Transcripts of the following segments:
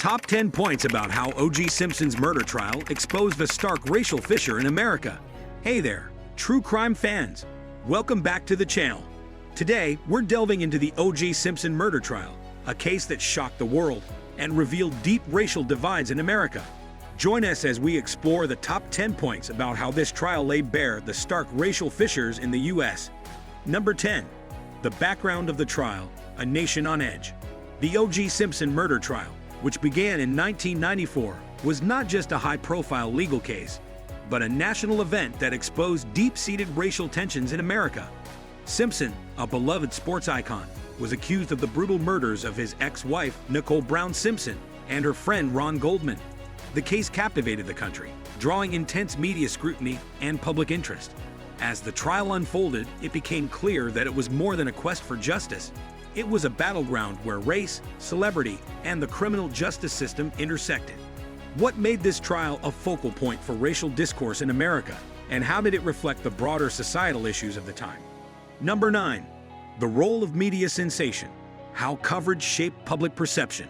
Top 10 points about how O.J. Simpson's murder trial exposed a stark racial fissure in America. Hey there, true crime fans. Welcome back to the channel. Today, we're delving into the O.J. Simpson murder trial, a case that shocked the world and revealed deep racial divides in America. Join us as we explore the top 10 points about how this trial laid bare the stark racial fissures in the U.S. Number 10. The background of the trial, a nation on edge. The O.J. Simpson murder trial, which began in 1994, was not just a high-profile legal case, but a national event that exposed deep-seated racial tensions in America. Simpson, a beloved sports icon, was accused of the brutal murders of his ex-wife, Nicole Brown Simpson, and her friend Ron Goldman. The case captivated the country, drawing intense media scrutiny and public interest. As the trial unfolded, it became clear that it was more than a quest for justice. It was a battleground where race, celebrity, and the criminal justice system intersected. What made this trial a focal point for racial discourse in America, and how did it reflect the broader societal issues of the time? Number 9. The role of media sensation. How coverage shaped public perception.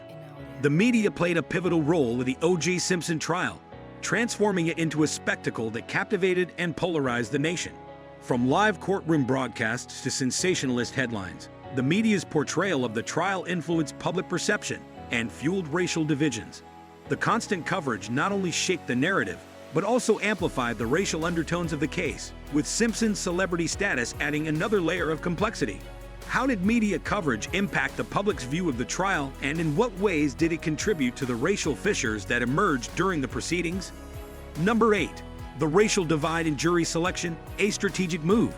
The media played a pivotal role in the O.J. Simpson trial, transforming it into a spectacle that captivated and polarized the nation. From live courtroom broadcasts to sensationalist headlines, the media's portrayal of the trial influenced public perception and fueled racial divisions. The constant coverage not only shaped the narrative, but also amplified the racial undertones of the case, with Simpson's celebrity status adding another layer of complexity. How did media coverage impact the public's view of the trial, and in what ways did it contribute to the racial fissures that emerged during the proceedings? Number 8. The racial divide in jury selection, a strategic move.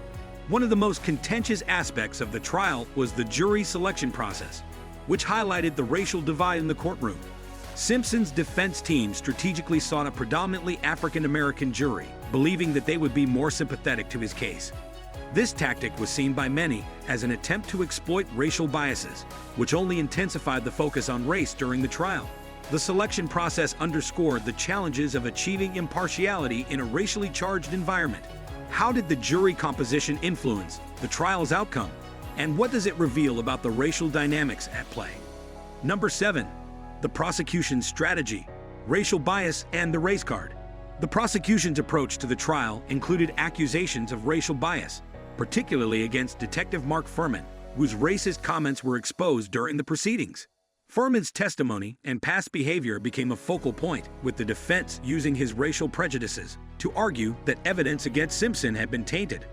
One of the most contentious aspects of the trial was the jury selection process, which highlighted the racial divide in the courtroom. Simpson's defense team strategically sought a predominantly African-American jury, believing that they would be more sympathetic to his case. This tactic was seen by many as an attempt to exploit racial biases, which only intensified the focus on race during the trial. The selection process underscored the challenges of achieving impartiality in a racially charged environment. How did the jury composition influence the trial's outcome, and what does it reveal about the racial dynamics at play? Number 7. The prosecution's strategy, racial bias, and the race card. The prosecution's approach to the trial included accusations of racial bias, particularly against Detective Mark Fuhrman, whose racist comments were exposed during the proceedings. Fuhrman's testimony and past behavior became a focal point, with the defense using his racial prejudices to argue that evidence against Simpson had been tainted.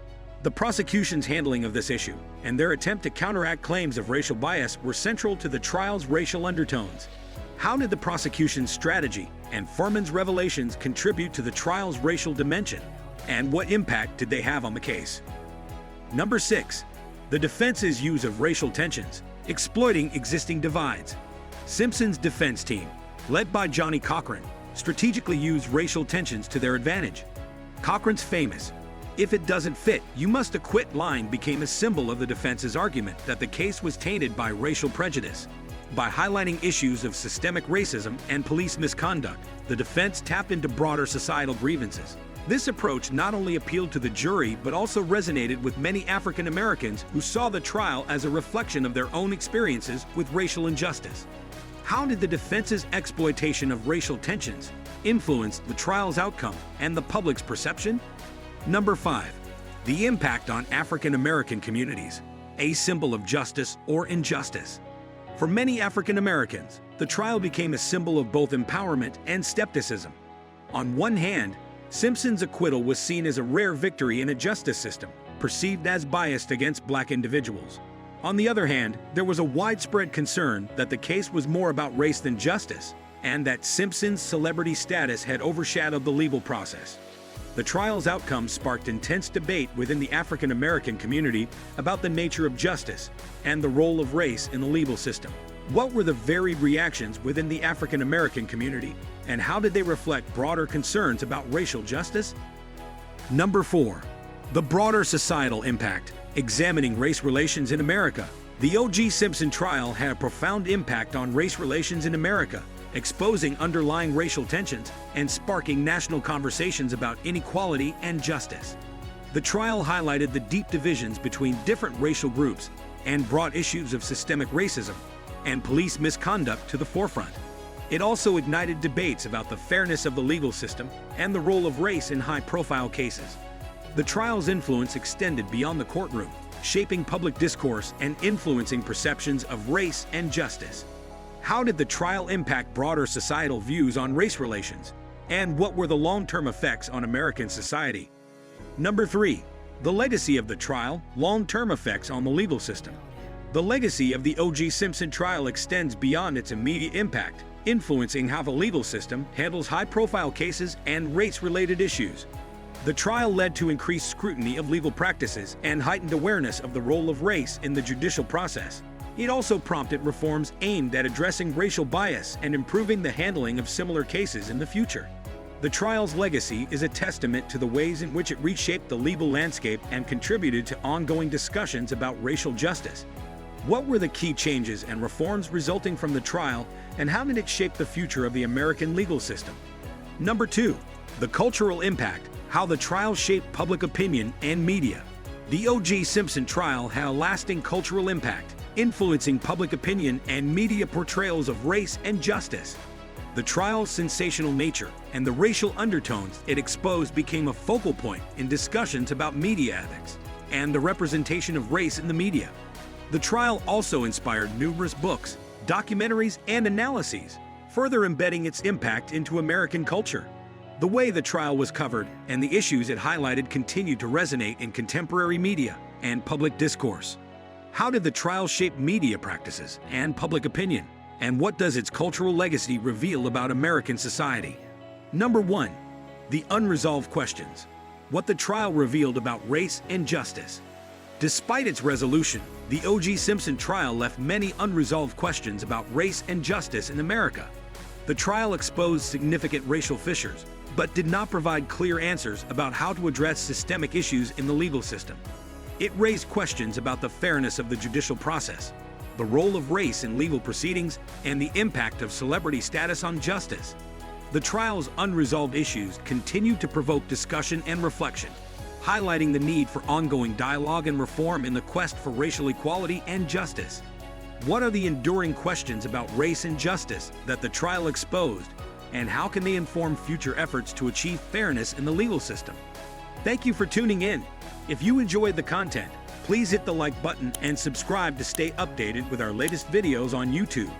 The prosecution's handling of this issue and their attempt to counteract claims of racial bias were central to the trial's racial undertones. How did the prosecution's strategy and Fuhrman's revelations contribute to the trial's racial dimension, and what impact did they have on the case? Number 6. The defense's use of racial tensions, exploiting existing divides. Simpson's defense team, led by Johnny Cochran, strategically used racial tensions to their advantage. Cochran's famous, "If it doesn't fit, you must acquit" line became a symbol of the defense's argument that the case was tainted by racial prejudice. By highlighting issues of systemic racism and police misconduct, the defense tapped into broader societal grievances. This approach not only appealed to the jury but also resonated with many African Americans who saw the trial as a reflection of their own experiences with racial injustice. How did the defense's exploitation of racial tensions influence the trial's outcome and the public's perception? Number 5. The impact on African American communities, a symbol of justice or injustice. For many African Americans, the trial became a symbol of both empowerment and skepticism. On one hand, Simpson's acquittal was seen as a rare victory in a justice system, perceived as biased against black individuals. On the other hand, there was a widespread concern that the case was more about race than justice, and that Simpson's celebrity status had overshadowed the legal process. The trial's outcome sparked intense debate within the African American community about the nature of justice and the role of race in the legal system. What were the varied reactions within the African American community, and how did they reflect broader concerns about racial justice? Number 4. The broader societal impact, examining race relations in America. The O.J. Simpson trial had a profound impact on race relations in America, exposing underlying racial tensions and sparking national conversations about inequality and justice. The trial highlighted the deep divisions between different racial groups and brought issues of systemic racism and police misconduct to the forefront. It also ignited debates about the fairness of the legal system and the role of race in high-profile cases. The trial's influence extended beyond the courtroom, shaping public discourse and influencing perceptions of race and justice. How did the trial impact broader societal views on race relations? And what were the long-term effects on American society? Number 3. The legacy of the trial, long-term effects on the legal system. The legacy of the O.J. Simpson trial extends beyond its immediate impact, influencing how the legal system handles high-profile cases and race-related issues. The trial led to increased scrutiny of legal practices and heightened awareness of the role of race in the judicial process. It also prompted reforms aimed at addressing racial bias and improving the handling of similar cases in the future. The trial's legacy is a testament to the ways in which it reshaped the legal landscape and contributed to ongoing discussions about racial justice. What were the key changes and reforms resulting from the trial, and how did it shape the future of the American legal system? Number 2. The cultural impact, how the trial shaped public opinion and media. The O.J. Simpson trial had a lasting cultural impact, influencing public opinion and media portrayals of race and justice. The trial's sensational nature and the racial undertones it exposed became a focal point in discussions about media ethics and the representation of race in the media. The trial also inspired numerous books, documentaries, and analyses, further embedding its impact into American culture. The way the trial was covered and the issues it highlighted continue to resonate in contemporary media and public discourse. How did the trial shape media practices and public opinion? And what does its cultural legacy reveal about American society? Number 1. The unresolved questions. What the trial revealed about race and justice. Despite its resolution, the O.J. Simpson trial left many unresolved questions about race and justice in America. The trial exposed significant racial fissures, but did not provide clear answers about how to address systemic issues in the legal system. It raised questions about the fairness of the judicial process, the role of race in legal proceedings, and the impact of celebrity status on justice. The trial's unresolved issues continued to provoke discussion and reflection, highlighting the need for ongoing dialogue and reform in the quest for racial equality and justice. What are the enduring questions about race and justice that the trial exposed, and how can they inform future efforts to achieve fairness in the legal system? Thank you for tuning in. If you enjoyed the content, please hit the like button and subscribe to stay updated with our latest videos on YouTube.